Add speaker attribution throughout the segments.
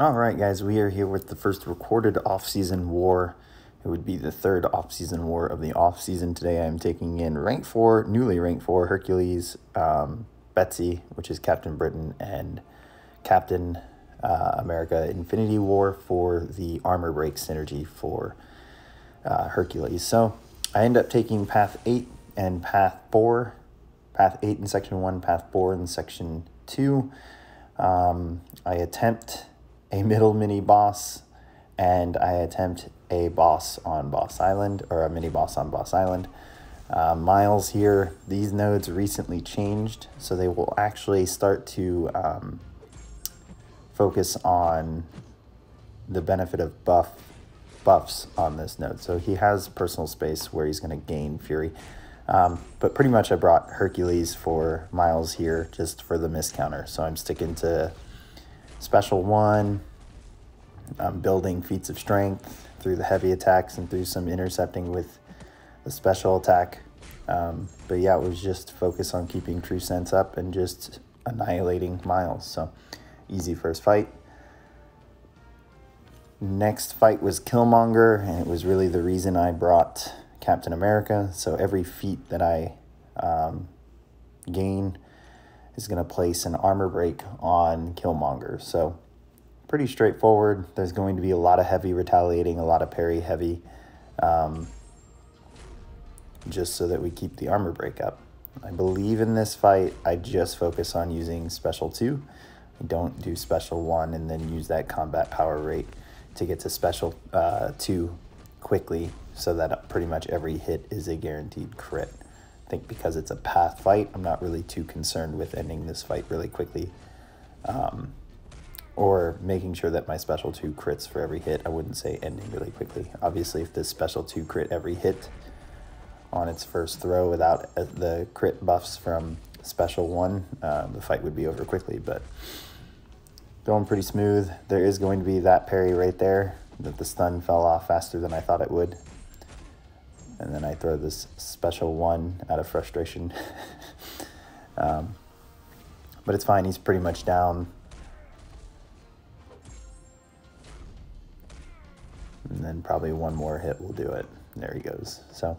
Speaker 1: All right, guys, we are here with the first recorded off-season war. It would be the third off-season war of the off-season. Today I'm taking in rank 4, newly rank 4, Hercules, Betsy, which is Captain Britain, and Captain America Infinity War for the armor break synergy for Hercules. So I end up taking Path 8 and Path 4. Path 8 in Section 1, Path 4 in Section 2. I attempt a middle mini boss, and I attempt a boss on Boss Island, or a mini boss on Boss Island. Miles here, these nodes recently changed, so they will actually start to focus on the benefit of buffs on this node. So he has personal space where he's going to gain Fury. But pretty much I brought Hercules for Miles here just for the miscounter. So I'm sticking to Special 1, I'm building feats of strength through the heavy attacks and through some intercepting with the special attack. But yeah, it was just focus on keeping True Sense up and just annihilating Miles. So easy first fight. Next fight was Killmonger, and it was really the reason I brought Captain America. So every feat that I gain is going to place an armor break on Killmonger. So pretty straightforward. There's going to be a lot of heavy retaliating, a lot of parry heavy, just so that we keep the armor break up. I believe in this fight, I just focus on using Special 2. I don't do Special 1 and then use that combat power rate to get to Special 2 quickly, so that pretty much every hit is a guaranteed crit. I think because it's a path fight, I'm not really too concerned with ending this fight really quickly, or making sure that my Special 2 crits for every hit. I wouldn't say ending really quickly. Obviously, if this Special 2 crit every hit on its first throw without the crit buffs from Special 1, the fight would be over quickly, but going pretty smooth. There is going to be that parry right there, that the stun fell off faster than I thought it would. And then I throw this Special 1 out of frustration. But it's fine, he's pretty much down. And then probably one more hit will do it. There he goes. So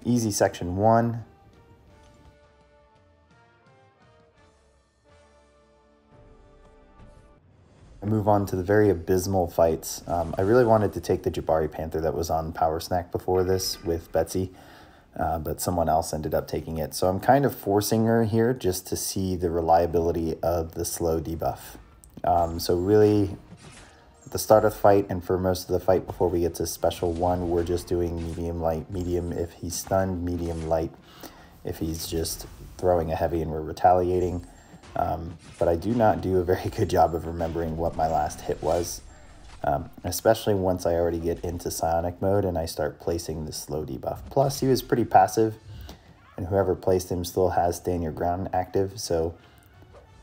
Speaker 1: easy Section 1. I move on to the very abysmal fights. I really wanted to take the Jabari Panther that was on Power Snack before this with Betsy, but someone else ended up taking it. So I'm kind of forcing her here just to see the reliability of the slow debuff. So really, at the start of the fight and for most of the fight before we get to Special 1, we're just doing medium, light, medium if he's stunned, medium, light if he's just throwing a heavy and we're retaliating. But I do not do a very good job of remembering what my last hit was, especially once I already get into Psionic mode and I start placing the slow debuff. Plus, he was pretty passive, and whoever placed him still has Stand Your Ground active, so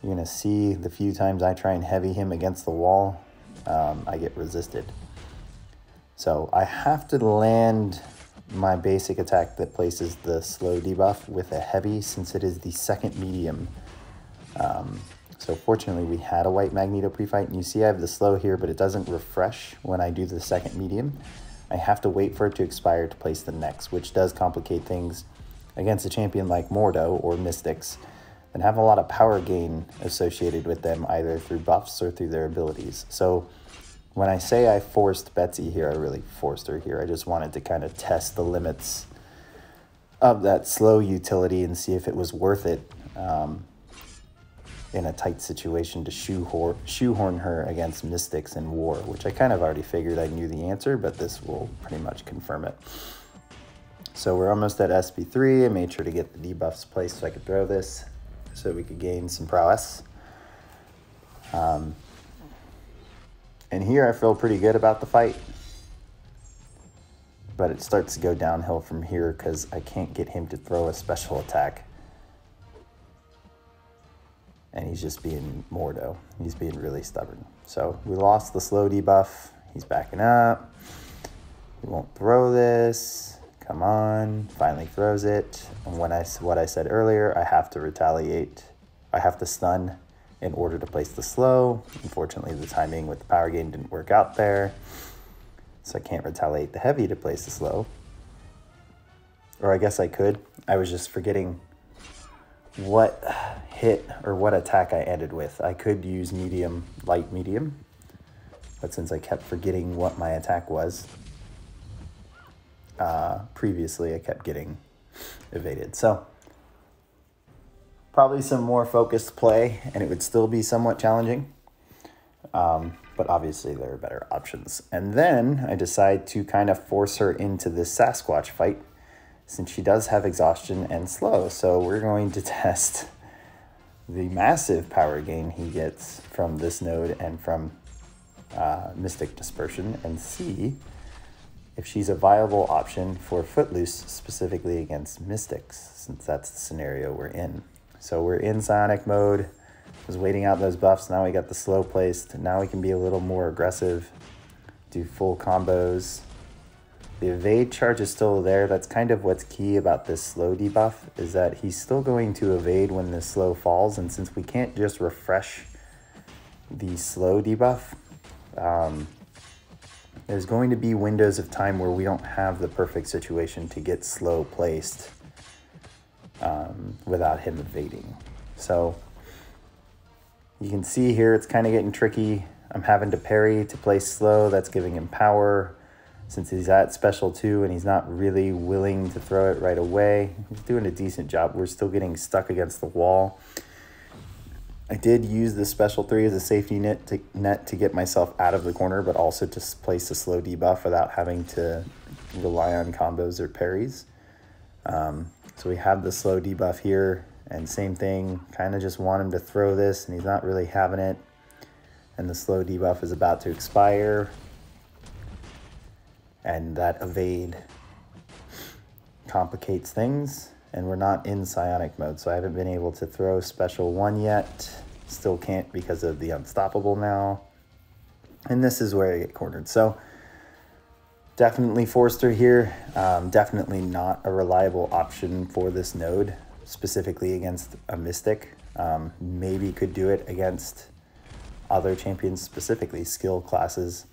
Speaker 1: you're going to see the few times I try and heavy him against the wall, I get resisted. So I have to land my basic attack that places the slow debuff with a heavy, since it is the second medium. So fortunately we had a white Magneto pre-fight, and you see I have the slow here, but it doesn't refresh when I do the second medium. I have to wait for it to expire to place the next, which does complicate things against a champion like Mordo or Mystics that have a lot of power gain associated with them, either through buffs or through their abilities. So when I say I forced Betsy here, I really forced her here. I just wanted to kind of test the limits of that slow utility and see if it was worth it in a tight situation to shoehorn her against Mystics in war, which I kind of already figured I knew the answer, but this will pretty much confirm it. So we're almost at SP3. I made sure to get the debuffs placed so I could throw this so we could gain some prowess. And here I feel pretty good about the fight, but it starts to go downhill from here because I can't get him to throw a special attack. And he's just being Mordo. He's being really stubborn. So we lost the slow debuff. He's backing up. He won't throw this. Come on. Finally throws it. And what I said earlier, I have to retaliate. I have to stun in order to place the slow. Unfortunately, the timing with the power gain didn't work out there, so I can't retaliate the heavy to place the slow. Or I guess I could. I was just forgetting what hit or what attack I ended with. I could use medium, light, medium, but since I kept forgetting what my attack was, previously I kept getting evaded. So probably some more focused play, and it would still be somewhat challenging. But obviously there are better options. And then I decide to kind of force her into this Sasquatch fight, since she does have exhaustion and slow. So we're going to test the massive power gain he gets from this node and from Mystic Dispersion, and see if she's a viable option for Footloose, specifically against Mystics, since that's the scenario we're in. So we're in Psionic mode. I was waiting out those buffs. Now we got the slow placed. Now we can be a little more aggressive, do full combos. The evade charge is still there. That's kind of what's key about this slow debuff, is that he's still going to evade when the slow falls. And since we can't just refresh the slow debuff, there's going to be windows of time where we don't have the perfect situation to get slow placed without him evading. So you can see here it's kind of getting tricky. I'm having to parry to place slow. That's giving him power. Since he's at special 2 and he's not really willing to throw it right away. He's doing a decent job. We're still getting stuck against the wall. I did use the special 3 as a safety net to get myself out of the corner, but also to place a slow debuff without having to rely on combos or parries. So we have the slow debuff here, and same thing, kind of just want him to throw this, and he's not really having it. And the slow debuff is about to expire. And that evade complicates things, and we're not in Psionic mode, so I haven't been able to throw special 1 yet. Still can't because of the unstoppable now. And this is where I get cornered. So definitely forced her here. Definitely not a reliable option for this node, specifically against a Mystic. Maybe could do it against other champions, specifically skill classes.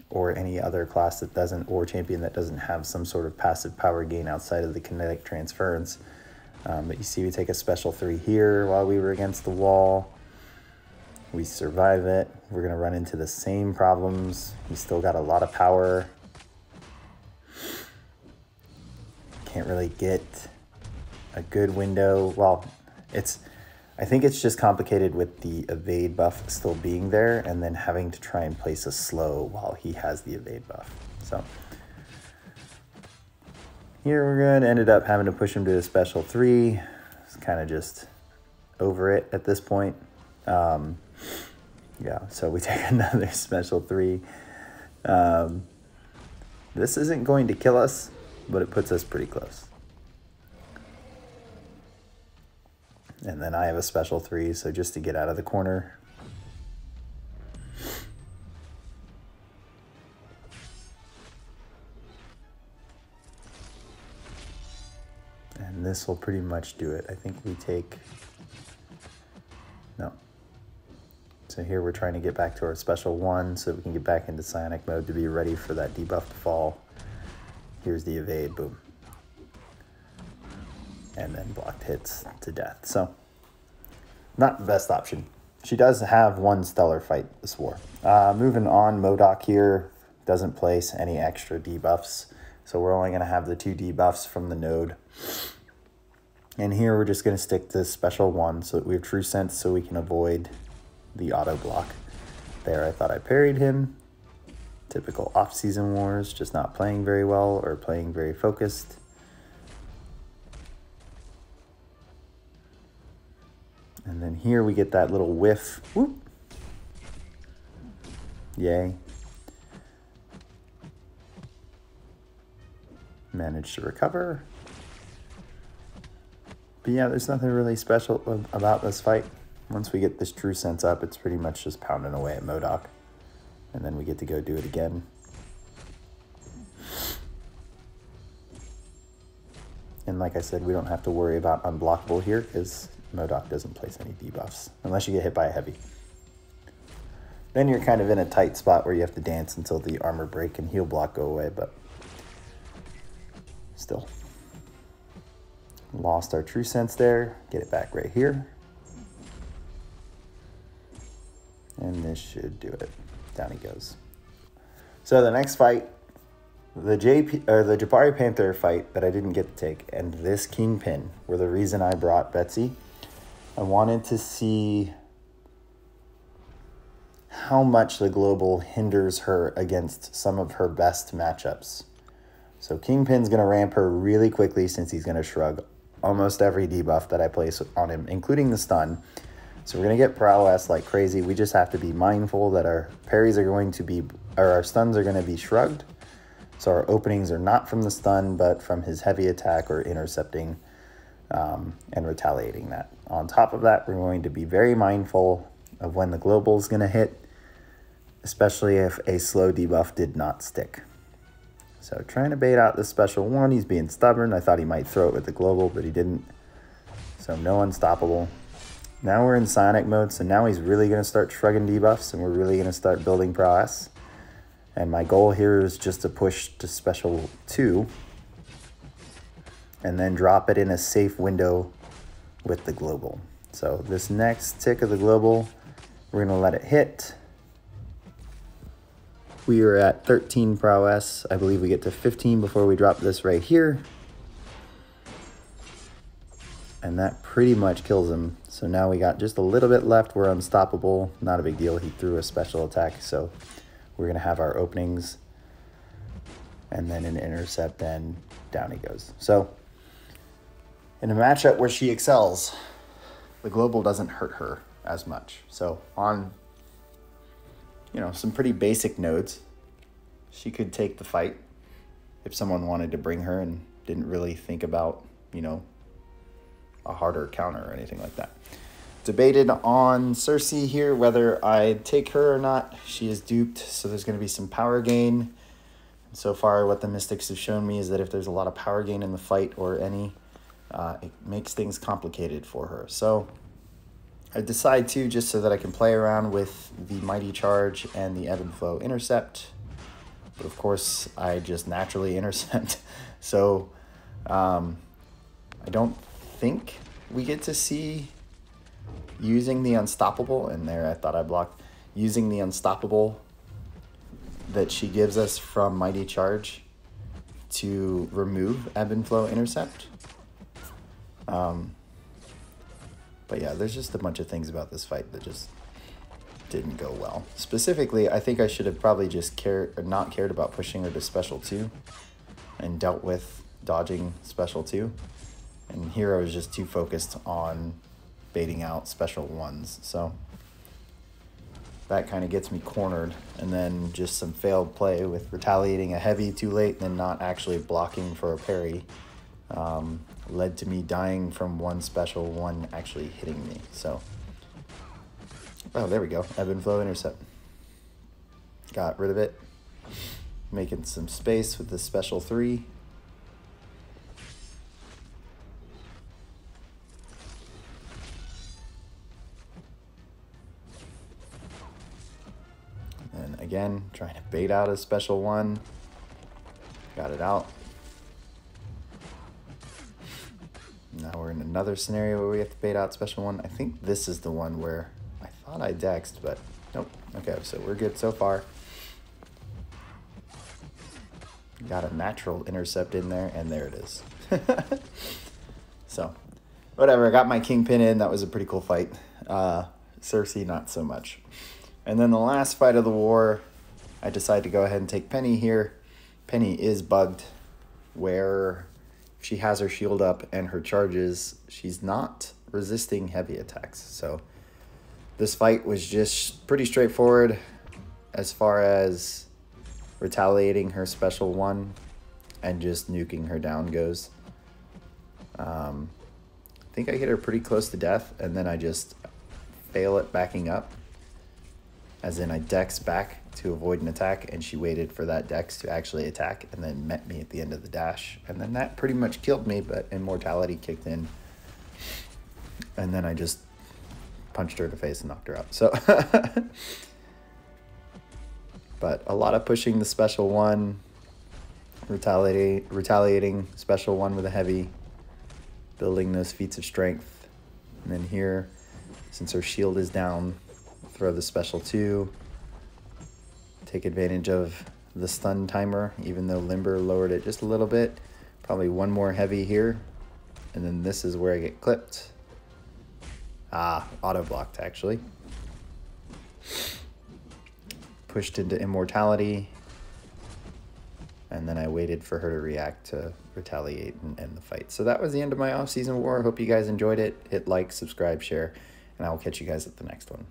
Speaker 1: Or any other class that doesn't, or champion that doesn't have some sort of passive power gain outside of the kinetic transference. But you see we take a special 3 here while we were against the wall. We survive it. We're going to run into the same problems. He's still got a lot of power. Can't really get a good window. Well, I think it's just complicated with the evade buff still being there and then having to try and place a slow while he has the evade buff. So here we're good. Ended up having to push him to a special 3. It's kind of just over it at this point. Yeah, so we take another special 3. This isn't going to kill us, but it puts us pretty close. And then I have a special 3, so just to get out of the corner. And this will pretty much do it. I think we take... No. So here we're trying to get back to our special 1 so we can get back into Psionic mode to be ready for that debuff to fall. Here's the evade, boom. And then blocked hits to death. So, not the best option. She does have 1 stellar fight this war. Moving on, Modoc here doesn't place any extra debuffs. So we're only going to have the 2 debuffs from the node. And here we're just going to stick to special 1 so that we have True Sense so we can avoid the auto block. There, I thought I parried him. Typical off-season wars, just not playing very well or playing very focused. And then here we get that little whiff. Whoop. Yay. Managed to recover. But yeah, there's nothing really special about this fight. Once we get this True Sense up, it's pretty much just pounding away at Modoc. And then we get to go do it again. And like I said, we don't have to worry about unblockable here because Modoc doesn't place any debuffs, unless you get hit by a heavy. Then you're kind of in a tight spot where you have to dance until the armor break and heal block go away, but still. Lost our true sense there. Get it back right here. And this should do it. Down he goes. So the next fight, the Jabari Panther fight that I didn't get to take, and this Kingpin were the reason I brought Betsy. I wanted to see how much the global hinders her against some of her best matchups. So Kingpin's going to ramp her really quickly since he's going to shrug almost every debuff that I place on him, including the stun. So we're going to get prowess like crazy. We just have to be mindful that our parries are going to be, or our stuns are going to be shrugged. So our openings are not from the stun, but from his heavy attack or intercepting and retaliating that. On top of that, we're going to be very mindful of when the global is going to hit, especially if a slow debuff did not stick. So trying to bait out the special one. He's being stubborn. I thought he might throw it with the global, but he didn't. So no unstoppable. Now we're in Sonic mode, so now he's really going to start shrugging debuffs, and we're really going to start building prowess. And my goal here is just to push to special 2, and then drop it in a safe window with the global. So this next tick of the global, we're going to let it hit. We are at 13 prowess. I believe we get to 15 before we drop this right here. And that pretty much kills him. So now we got just a little bit left. We're unstoppable. Not a big deal. He threw a special attack. So we're going to have our openings. And then an intercept, and down he goes. So in a matchup where she excels, the global doesn't hurt her as much. So on, you know, some pretty basic nodes, she could take the fight if someone wanted to bring her and didn't really think about, you know, a harder counter or anything like that. Debated on Cersei here whether I take her or not. She is duped, so there's going to be some power gain. So far, what the Mystics have shown me is that if there's a lot of power gain in the fight or any, it makes things complicated for her. So I decide to, just so that I can play around with the Mighty Charge and the Ebb and Flow Intercept. But of course, I just naturally intercept. So I don't think we get to see using the Unstoppable, and there I thought I blocked, using the Unstoppable that she gives us from Mighty Charge to remove Ebb and Flow Intercept. But yeah, there's just a bunch of things about this fight that just didn't go well. Specifically, I think I should have probably just not cared about pushing her to special 2 and dealt with dodging special 2. And here I was just too focused on baiting out special 1s. So that kind of gets me cornered. And then just some failed play with retaliating a heavy too late and then not actually blocking for a parry led to me dying from one special, one actually hitting me. So, oh, there we go. Ebb and Flow Intercept. Got rid of it. Making some space with the special 3. And again, trying to bait out a special 1. Got it out. Now we're in another scenario where we have to bait out special 1. I think this is the one where I thought I dexed, but nope. Okay, so we're good so far. Got a natural intercept in there, and there it is. So, whatever. I got my Kingpin in. That was a pretty cool fight. Cersei, not so much. And then the last fight of the war, I decided to go ahead and take Peni here. Peni is bugged, where she has her shield up and her charges, she's not resisting heavy attacks. So this fight was just pretty straightforward as far as retaliating her special 1 and just nuking her down goes. I think I hit her pretty close to death, and then I just fail it backing up. As in I dex back to avoid an attack, and she waited for that dex to actually attack and then met me at the end of the dash. And then that pretty much killed me, but immortality kicked in. And then I just punched her in the face and knocked her out. So, but a lot of pushing the special one, retaliating special one with a heavy, building those feats of strength. And then here, since her shield is down, throw the special 2. Take advantage of the stun timer, even though Limber lowered it just a little bit. Probably one more heavy here. And then this is where I get clipped. Ah, auto-blocked, actually. Pushed into immortality. And then I waited for her to react to retaliate and end the fight. So that was the end of my off-season war. Hope you guys enjoyed it. Hit like, subscribe, share, and I will catch you guys at the next one.